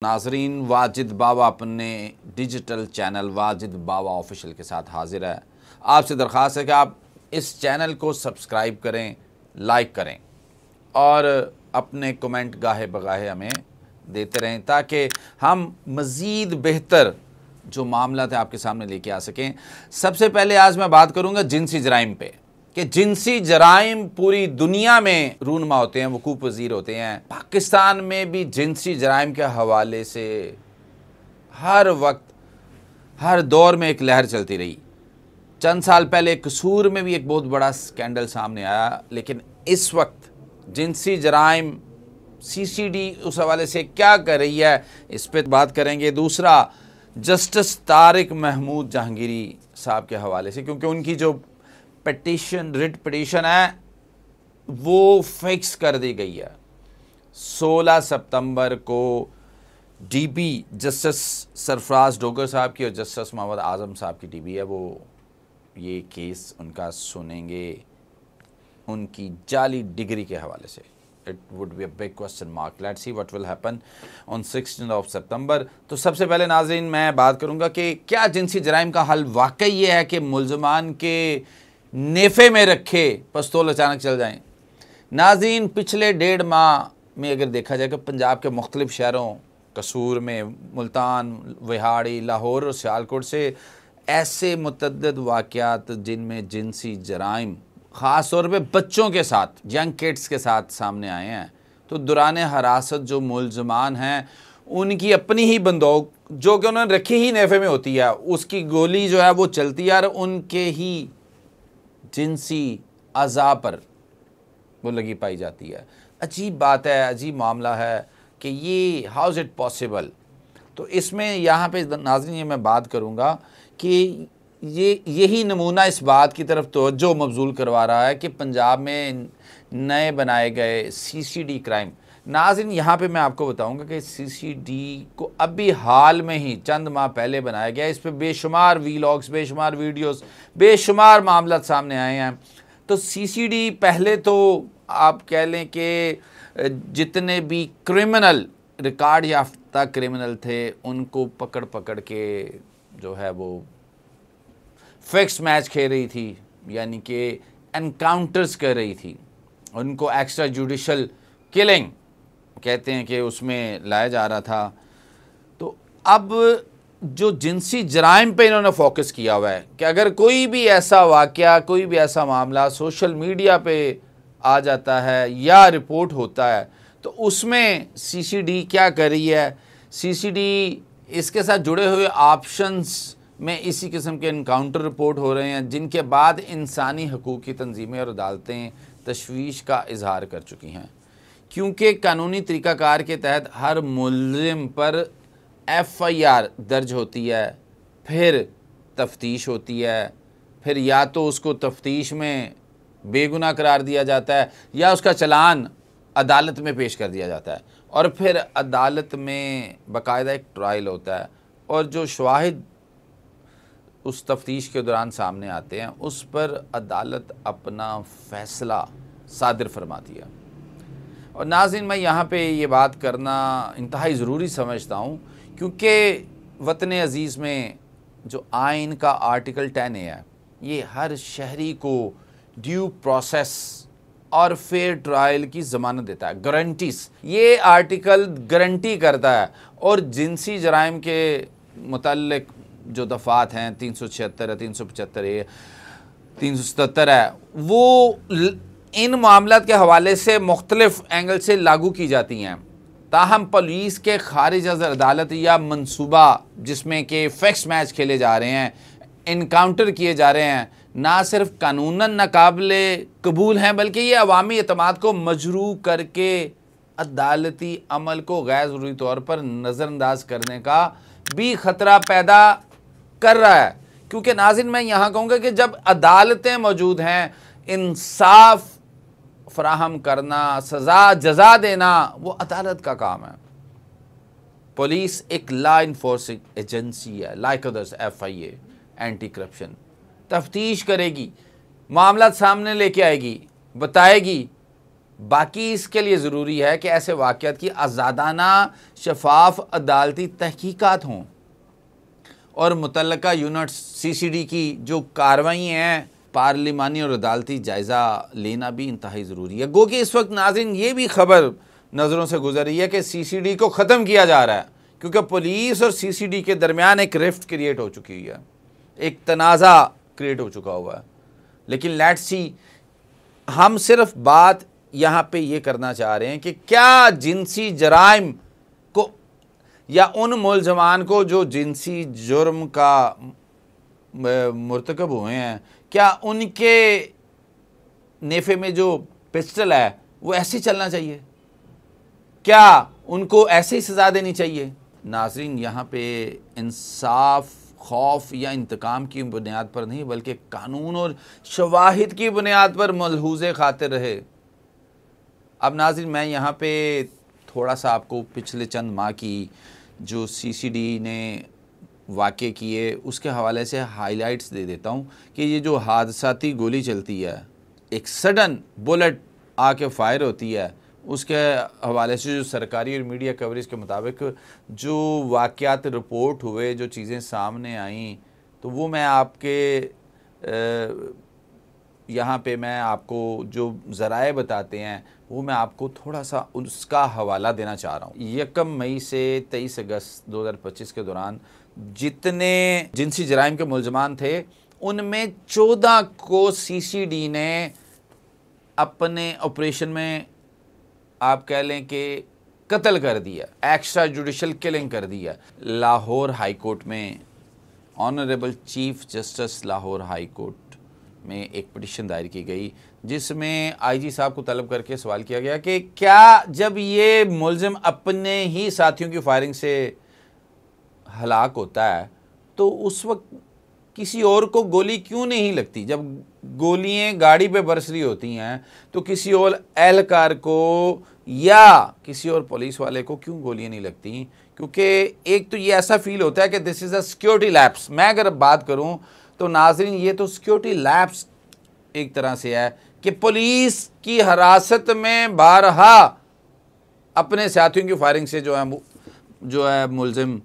नाजरीन, वाजिद बाबा अपने digital channel Wajid बाबा official के साथ हाजिर है। आपसे दरख्वास्त है कि आप इस चैनल को सब्सक्राइब करें, लाइक करें और अपने कमेंट गाहे बगाहे हमें देते रहें ताकि हम मज़ीद बेहतर जो मामला थे आपके सामने लेके आ सकें। सबसे पहले आज मैं बात करूंगा जिनसी जराइम पे कि जिनसी जराइम पूरी दुनिया में रूनमा होते हैं, वकूफ़ पज़ीर होते हैं। पाकिस्तान में भी जिनसी जराइम के हवाले से हर वक्त हर दौर में एक लहर चलती रही। चंद साल पहले कसूर में भी एक बहुत बड़ा स्कैंडल सामने आया, लेकिन इस वक्त जिनसी जराइम सीसीडी उस हवाले से क्या कर रही है, इस पर बात करेंगे। दूसरा, जस्टिस तारिक महमूद जहांगीरी साहब के हवाले से, क्योंकि उनकी जो रिट पिटीशन है वो फिक्स कर दी गई है। 16 सितंबर को डीबी जस्टिस सरफराज डोगर साहब की और जस्टिस मोहम्मद आजम साहब की डीबी है, वो ये केस उनका सुनेंगे उनकी जाली डिग्री के हवाले से। It would be a big question mark. Let's see what will happen on 16 सितंबर। तो सबसे पहले नाज़रीन मैं बात करूंगा कि क्या जिनसी जराइम का हल वाकई ये है कि मुल्ज़मान के नेफे में रखे पिस्तौल अचानक चल जाएं। नाज़रीन, पिछले 1.5 माह में अगर देखा जाए कि पंजाब के मुख्तलिफ शहरों कसूर में, मुल्तान, विहाड़ी, लाहौर और सियालकोट से ऐसे मुतअद्दिद वाक़यात जिनमें जिनसी जराइम ख़ास तौर पे बच्चों के साथ, यंग किड्स के साथ सामने आए हैं। तो दौरान हरासत जो मुल्ज़मान हैं उनकी अपनी ही बंदूक जो कि उन्होंने रखी ही नेफे में होती है, उसकी गोली जो है वो चलती है और उनके ही जिनसी अज़ा पर वो लगी पाई जाती है। अजीब बात है, अजीब मामला है कि ये हाउ इज़ इट पॉसिबल। तो इसमें यहाँ पे नाज़रीन ये मैं बात करूँगा कि यही नमूना इस बात की तरफ तवज्जो मबजूल करवा रहा है कि पंजाब में नए बनाए गए सीसीडी क्राइम। नाज़रीन, यहाँ पे मैं आपको बताऊँगा कि सीसीडी को अभी हाल में ही चंद माह पहले बनाया गया। इस पर बेशुमार वीलॉग्स, बेशुमार वीडियोस, बेशुमार मामला सामने आए हैं। तो सीसीडी पहले तो आप कह लें कि जितने भी क्रिमिनल, रिकॉर्ड याफ्ता क्रिमिनल थे, उनको पकड़ पकड़ के जो है वो फिक्स मैच खेल रही थी, यानी कि एनकाउंटर्स कर रही थी। उनको एक्स्ट्रा जुडिशल किलिंग कहते हैं कि उसमें लाया जा रहा था। तो अब जो जिनसी जराइम पे इन्होंने फोकस किया हुआ है कि अगर कोई भी ऐसा वाक़या, कोई भी ऐसा मामला सोशल मीडिया पे आ जाता है या रिपोर्ट होता है तो उसमें सीसीडी क्या कर रही है। सीसीडी इसके साथ जुड़े हुए ऑप्शंस में इसी किस्म के इनकाउंटर रिपोर्ट हो रहे हैं, जिनके बाद इंसानी हकूक़ की तंजीमें और अदालतें तशवीश का इजहार कर चुकी हैं, क्योंकि कानूनी तरीक़ाकार के तहत हर मुल्ज़िम पर FIR दर्ज होती है, फिर तफ्तीश होती है, फिर या तो उसको तफ्तीश में बेगुनाह करार दिया जाता है या उसका चालान अदालत में पेश कर दिया जाता है और फिर अदालत में बाकायदा एक ट्रायल होता है और जो शवाहिद उस तफ्तीश के दौरान सामने आते हैं उस पर अदालत अपना फ़ैसला सादिर फरमाती है। और नाज़रीन, मैं यहाँ पे ये बात करना इंतहाई ज़रूरी समझता हूँ, क्योंकि वतन अज़ीज़ में जो आइन का आर्टिकल 10A है, ये हर शहरी को ड्यू प्रोसेस और फेयर ट्रायल की ज़मानत देता है, गारंटीज। ये आर्टिकल गारंटी करता है। और जिनसी जराइम के मुतल्लिक जो दफ़ात हैं 376 है, 375 है, 377 है, वो इन मामलात के हवाले से मुख्तलिफ एंगल से लागू की जाती हैं। ताहम पुलिस के खारिज अज़ अदालत या मनसूबा जिसमें कि फिक्स मैच खेले जा रहे हैं, इनकाउंटर किए जा रहे हैं, ना सिर्फ कानूनन नाकाबिले कबूल हैं बल्कि ये अवामी एतमाद को मजरू करके अदालती अमल को गैर ज़रूरी तौर पर नज़रअंदाज करने का भी ख़तरा पैदा कर रहा है। क्योंकि नाज़रीन, मैं यहाँ कहूँगा कि जब अदालतें मौजूद हैं, इंसाफ फराहम करना, सज़ा जज़ा देना वो अदालत का काम है। पुलिस एक लॉ इन्फोर्सिंग एजेंसी है, like others FIA, anti corruption, तफ्तीश करेगी, मामला सामने लेके आएगी, बताएगी बाकी इसके लिए ज़रूरी है कि ऐसे वाक़यात की आज़ादाना शफाफ अदालती तहकीकात हों और मुतल्लका यूनिट CCD की जो कार्रवाई हैं पार्लिमानी और अदालती जायज़ा लेना भी इंतहाई ज़रूरी है। गो कि इस वक्त नाज़रीन ये भी ख़बर नज़रों से गुजर रही है कि CCD को ख़त्म किया जा रहा है, क्योंकि पुलिस और CCD के दरमियान एक रिफ्ट क्रिएट हो चुकी है, एक तनाज़ा क्रिएट हो चुका हुआ है। लेकिन लेट्स सी, हम सिर्फ बात यहाँ पे ये करना चाह रहे हैं कि क्या जिनसी जराइम को या उन मुलजमान को जो जिनसी जुर्म का मुर्तकब हुए हैं, क्या उनके नेफे में जो पिस्टल है वो ऐसे चलना चाहिए? क्या उनको ऐसे ही सज़ा देनी चाहिए? नाज़रीन, यहाँ पे इंसाफ खौफ या इंतकाम की बुनियाद पर नहीं, बल्कि कानून और शवाहिद की बुनियाद पर मलहूज़े खातिर रहे। अब नाज़रीन, मैं यहाँ पे थोड़ा सा आपको पिछले चंद माह की जो CCD ने वाक़े किए उसके हवाले से हाइलाइट्स दे देता हूँ कि ये जो हादसाती गोली चलती है, एक सडन बुलेट आके फायर होती है, उसके हवाले से जो सरकारी और मीडिया कवरेज के मुताबिक जो वाक़यात रिपोर्ट हुए, जो चीज़ें सामने आईं, तो वो मैं आपके यहाँ पे मैं आपको जो ज़राए बताते हैं वो मैं आपको थोड़ा सा उसका हवाला देना चाह रहा हूँ। 1 मई से 23 अगस्त 2025 के दौरान जितने जिनसी जराइम के मुलजमान थे, उनमें 14 को CCD ने अपने ऑपरेशन में आप कह लें कि कत्ल कर दिया, एक्स्ट्रा जुडिशल किलिंग कर दिया। लाहौर हाई कोर्ट में honourable chief justice Lahore high court में एक पिटिशन दायर की गई, जिसमें IG साहब को तलब करके सवाल किया गया कि क्या जब ये मुलजिम अपने ही साथियों की फायरिंग से हलाक होता है तो उस वक्त किसी और को गोली क्यों नहीं लगती? जब गोलियां गाड़ी पे बरस रही होती हैं तो किसी और एहलकार को या किसी और पुलिस वाले को क्यों गोलियां नहीं लगती? क्योंकि एक तो ये ऐसा फील होता है कि this is a security lapse. मैं अगर बात करूं तो नाज़रीन, ये तो सिक्योरिटी लैप्स एक तरह से है कि पुलिस की हिरासत में बारहा अपने साथियों की फायरिंग से जो है मुलजिम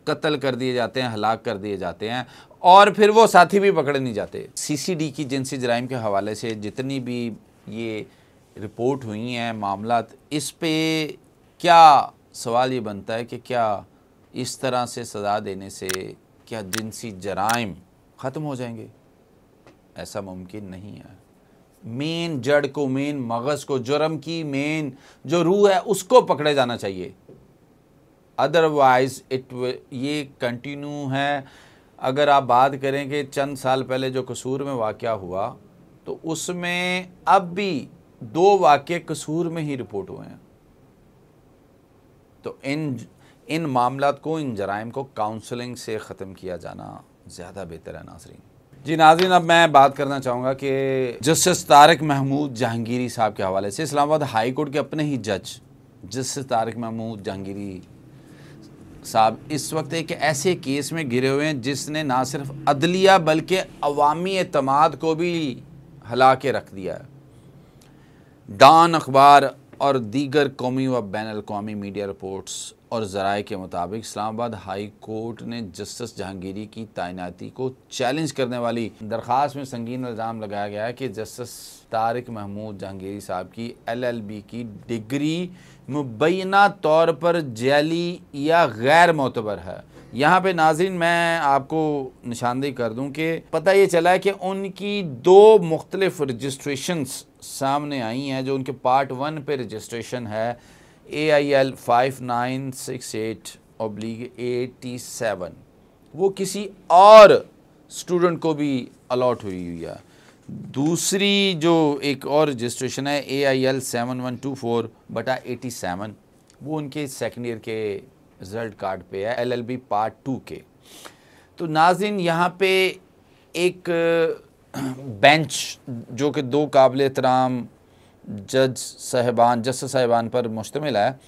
कत्ल कर दिए जाते हैं, हलाक कर दिए जाते हैं, और फिर वो साथी भी पकड़े नहीं जाते। CCD की जिनसी जराइम के हवाले से जितनी भी ये रिपोर्ट हुई हैं मामलात, इस पे क्या सवाल ये बनता है कि क्या इस तरह से सज़ा देने से क्या जिनसी जराइम ख़त्म हो जाएंगे? ऐसा मुमकिन नहीं है। मेन जड़ को, मेन मगज़ को, जुर्म की मेन जो रूह है उसको पकड़े जाना चाहिए, अदरवाइज़ ये कंटिन्यू है। अगर आप बात करें कि चंद साल पहले जो कसूर में वाक़या हुआ, तो उसमें अब भी 2 वाक़े कसूर में ही रिपोर्ट हुए हैं। तो इन मामलात को, इन जराइम को काउंसलिंग से ख़त्म किया जाना ज़्यादा बेहतर है। नाज़रीन जी, नाज़रीन, अब मैं बात करना चाहूँगा कि जस्टिस तारिक महमूद जहांगीरी साहब के हवाले से। इस्लामाबाद हाई कोर्ट के अपने ही जज जस्टिस तारिक महमूद जहांगीरी साहब इस वक्त एक ऐसे केस में घिरे हुए हैं जिसने ना सिर्फ अदलिया बल्कि अवामी एतमाद को भी हिला के रख दिया है। डॉन अखबार और दीगर कौमी व बैनुल-अक़वामी मीडिया रिपोर्ट्स और ज़राए के मुताबिक इस्लामाबाद हाई कोर्ट ने जस्टिस जहांगीरी की तैनाती को चैलेंज करने वाली दरख्वास्त में संगीन इल्ज़ाम लगाया गया है कि जस्टिस तारिक महमूद जहांगीरी साहब की LLB की डिग्री मुबैना तौर पर जाली या गैर मोतबर है। यहाँ पे नाज़रीन मैं आपको निशानदेही कर दूँ कि पता ये चला है कि उनकी 2 मुख्तलिफ रजिस्ट्रेशंस सामने आई हैं। जो उनके पार्ट 1 पे रजिस्ट्रेशन है AIL 5968/87, वो किसी और स्टूडेंट को भी अलॉट हुई है। दूसरी जो एक और रजिस्ट्रेशन है AIL 7124/87, वो उनके सेकेंड ईयर के रिज़ल्ट कार्ड पे है, LLB पार्ट 2 के। तो नाज़रीन यहाँ पे एक बेंच जो कि 2 काबिल एहतराम जस्टिस साहिबान पर मुश्तमिल है,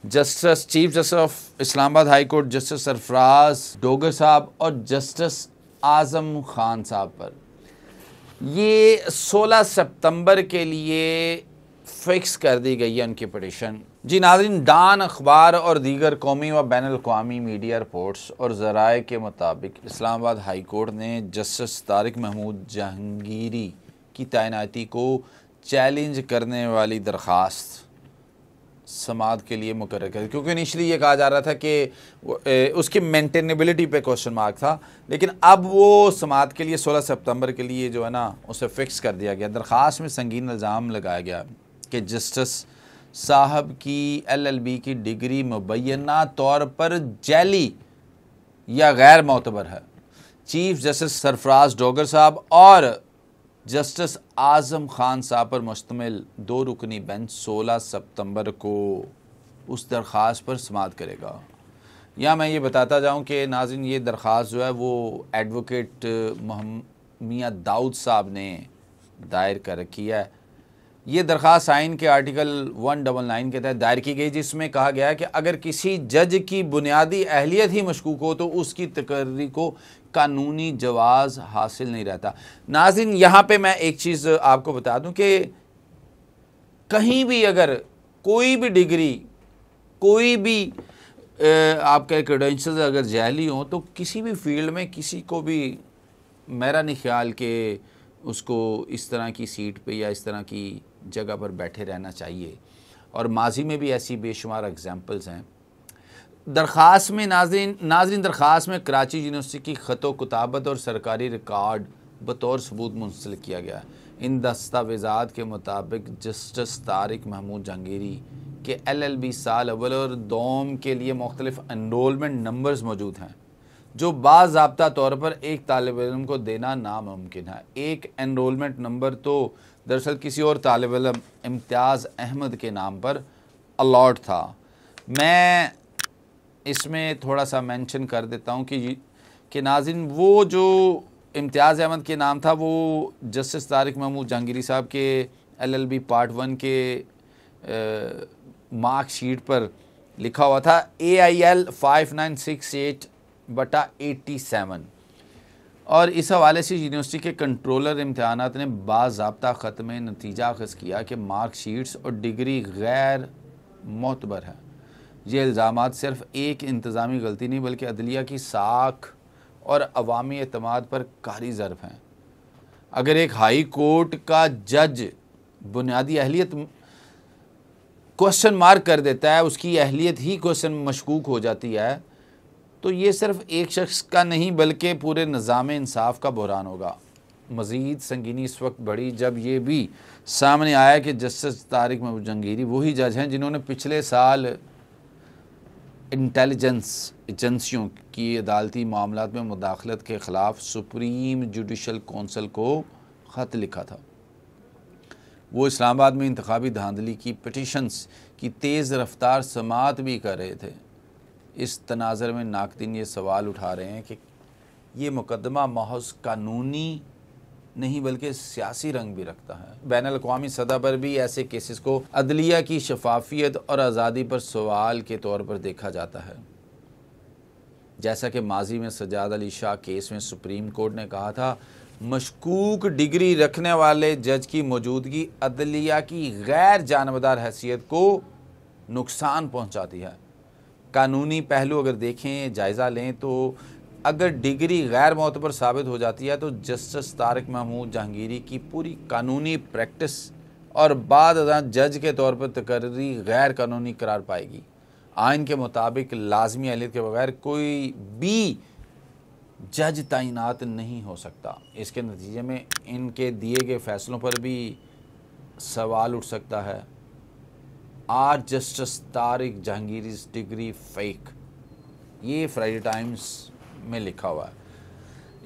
justice chief justice of Islamabad high court justice Sarfaraz Dogar साहब और जस्टिस आज़म खान साहब पर, ये 16 सितंबर के लिए फिक्स कर दी गई है उनकी पिटीशन। जी नाज़रीन, डान अखबार और दीगर कौमी व बैनुल अक़वामी मीडिया रिपोर्ट्स और ज़राए के मुताबिक इस्लामाबाद हाई कोर्ट ने जस्टिस तारिक महमूद जहांगीरी की तैनाती को चैलेंज करने वाली दरख्वास्त समाअत के लिए मुकर्रर कर, क्योंकि इनिशली ये कहा जा रहा था कि उसकी मेंटेनेबिलिटी पे क्वेश्चन मार्क था, लेकिन अब वो समाअत के लिए 16 सितंबर के लिए जो है ना उसे फिक्स कर दिया गया। दरख्वास्त में संगीन इल्ज़ाम लगाया गया कि जस्टिस साहब की LLB की डिग्री मुबैना तौर पर जैली या गैर मोतबर है। चीफ जस्टिस सरफराज डोगर साहब और जस्टिस आज़म खान साहब पर मुश्तमिल 2 रुकनी बेंच 16 सितंबर को उस दरख्वास्त पर समाअत करेगा। यहाँ मैं ये बताता जाऊँ कि नाज़रीन, ये दरख्वास्त जो है वो एडवोकेट मियां दाऊद साहब ने दायर कर रखी है। ये दरख्वास्त आइन के आर्टिकल 199 के तहत दायर की गई, जिसमें कहा गया है कि अगर किसी जज की बुनियादी अहलियत ही मशकूक हो तो उसकी तकर्री को कानूनी जवाज़ हासिल नहीं रहता। नाज़रीन, यहाँ पे मैं एक चीज़ आपको बता दूं कि कहीं भी अगर कोई भी डिग्री, कोई भी आपके क्रेडेंशियल्स अगर जाली हों तो किसी भी फील्ड में किसी को भी मेरा नहीं ख्याल कि उसको इस तरह की सीट पे या इस तरह की जगह पर बैठे रहना चाहिए, और माजी में भी ऐसी बेशुमार एग्जांपल्स हैं। दरख्वास्त में नाज़रीन दरख्वास्त में कराची यूनिवर्सिटी की ख़तो कुताबत और सरकारी रिकॉर्ड बतौर सबूत मुंसलिक किया गया। इन दस्तावेज़ात के मुताबिक जस्टिस तारिक महमूद जहांगीरी के LLB साल अव्वल और दोम के लिए मुख्तलिफ एनरोलमेंट नंबर्स मौजूद हैं, जो बाज़ाब्ता तौर पर एक तालिब इल्म को देना नामुमकिन है। एक एनरोलमेंट नंबर तो दरअसल किसी और तालिब इल्म इम्तियाज़ अहमद के नाम पर अलॉट था। मैं इसमें थोड़ा सा मेंशन कर देता हूँ कि नाज़रीन, वो जो इम्तियाज़ अहमद के नाम था वो जस्टिस तारिक महमूद जहांगीरी साहब के LLB पार्ट 1 के मार्कशीट पर लिखा हुआ था AIL 5968/87, और इस हवाले से यूनिवर्सिटी के कंट्रोलर इम्तहानात ने बाज़ाब्ता ख़त में नतीजा अख़ज़ किया कि मार्कशीट्स और डिग्री गैर मोतबर है। ये इल्ज़ामात सिर्फ़ एक इंतज़ामी गलती नहीं बल्कि अदलिया की साख और अवामी एतमाद पर कारी ज़र्फ़ हैं। अगर एक हाई कोर्ट का जज बुनियादी अहलियत क्वेश्चन मार्क कर देता है, उसकी अहलियत ही क्वेश्चन मशकूक हो जाती है, तो ये सिर्फ़ एक शख्स का नहीं बल्कि पूरे निज़ाम इंसाफ का बहरान होगा। मज़ीद संगीनी इस वक्त बढ़ी जब ये भी सामने आया कि जस्टिस तारिक महमूद जहांगीरी वही जज हैं जिन्होंने पिछले साल इंटेलिजेंस एजेंसियों की अदालती मामलात में मुदाखलत के ख़िलाफ़ सुप्रीम जुडिशल कौंसिल को ख़त लिखा था। वो इस्लामाबाद में इंतखाबी धांधली की पिटीशंस की तेज़ रफ्तार समाअत भी कर रहे थे। इस तनाज़र में नाक़दीन ये सवाल उठा रहे हैं कि ये मुकदमा महज़ कानूनी नहीं बल्कि सियासी रंग भी रखता है। बैनुल अक़वामी सतह पर भी ऐसे केसेस को अदलिया की शफाफियत और आज़ादी पर सवाल के तौर पर देखा जाता है। जैसा कि माजी में सजाद अली शाह केस में सुप्रीम कोर्ट ने कहा था, मशकूक डिग्री रखने वाले जज की मौजूदगी अदलिया की गैर जानबदार हैसियत को नुकसान पहुँचाती है। कानूनी पहलू अगर देखें, जायज़ा लें तो अगर डिग्री गैर मोतबर साबित हो जाती है तो जस्टिस तारिक महमूद जहांगीरी की पूरी कानूनी प्रैक्टिस और बाद जज के तौर पर तकर्री गैर कानूनी करार पाएगी। आइन के मुताबिक लाजमी अहलियत के बगैर कोई भी जज तैनात नहीं हो सकता। इसके नतीजे में इनके दिए गए फैसलों पर भी सवाल उठ सकता है। Are justice Tariq Jahangiri's degree fake, ये फ्राइडे टाइम्स में लिखा हुआ है।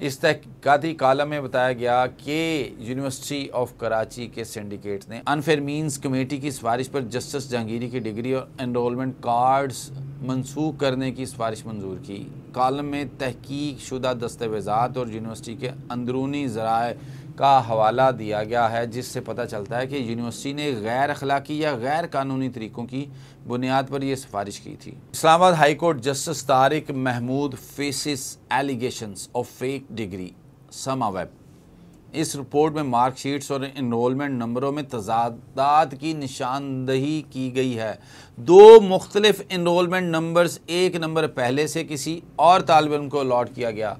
इस तहकीकाती कालम में बताया गया कि यूनिवर्सिटी ऑफ कराची के सिंडिकेट ने अनफेयर मीन्स कमेटी की सिफारिश पर जस्टिस जहांगीरी की डिग्री और एनरोलमेंट कार्ड्स मनसूख करने की सिफारिश मंजूर की। कालम में तहकीक शुदा दस्तावेज़ात और यूनिवर्सिटी के अंदरूनी ज़राए का हवाला दिया गया है, जिससे पता चलता है कि यूनिवर्सिटी ने गैर अखलाकी या गैर कानूनी तरीक़ों की बुनियाद पर यह सिफारिश की थी। Islamabad high court justice Tariq Mahmood faces allegations of fake degree समावेब इस रिपोर्ट में मार्कशीट्स और इनरोलमेंट नंबरों में तजादात की निशानदही की गई है। 2 मुख्तलिफ इनरोलमेंट नंबर्स, एक नंबर पहले से किसी और तालिब इल्म को अलॉट किया गया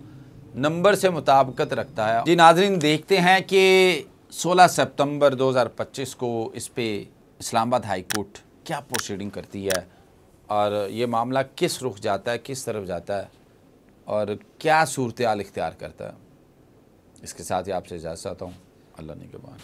नंबर से मुताबिकत रखता है। जी नाज़रीन, देखते हैं कि 16 सितंबर 2025 को इस पे इस्लामाबाद हाई कोर्ट क्या प्रोसीडिंग करती है और ये मामला किस रुख जाता है, किस तरफ जाता है और क्या सूरत हाल इख्तियार करता है। इसके साथ ही आपसे इजाज़त चाहता हूँ। अल्लाह निगहबान।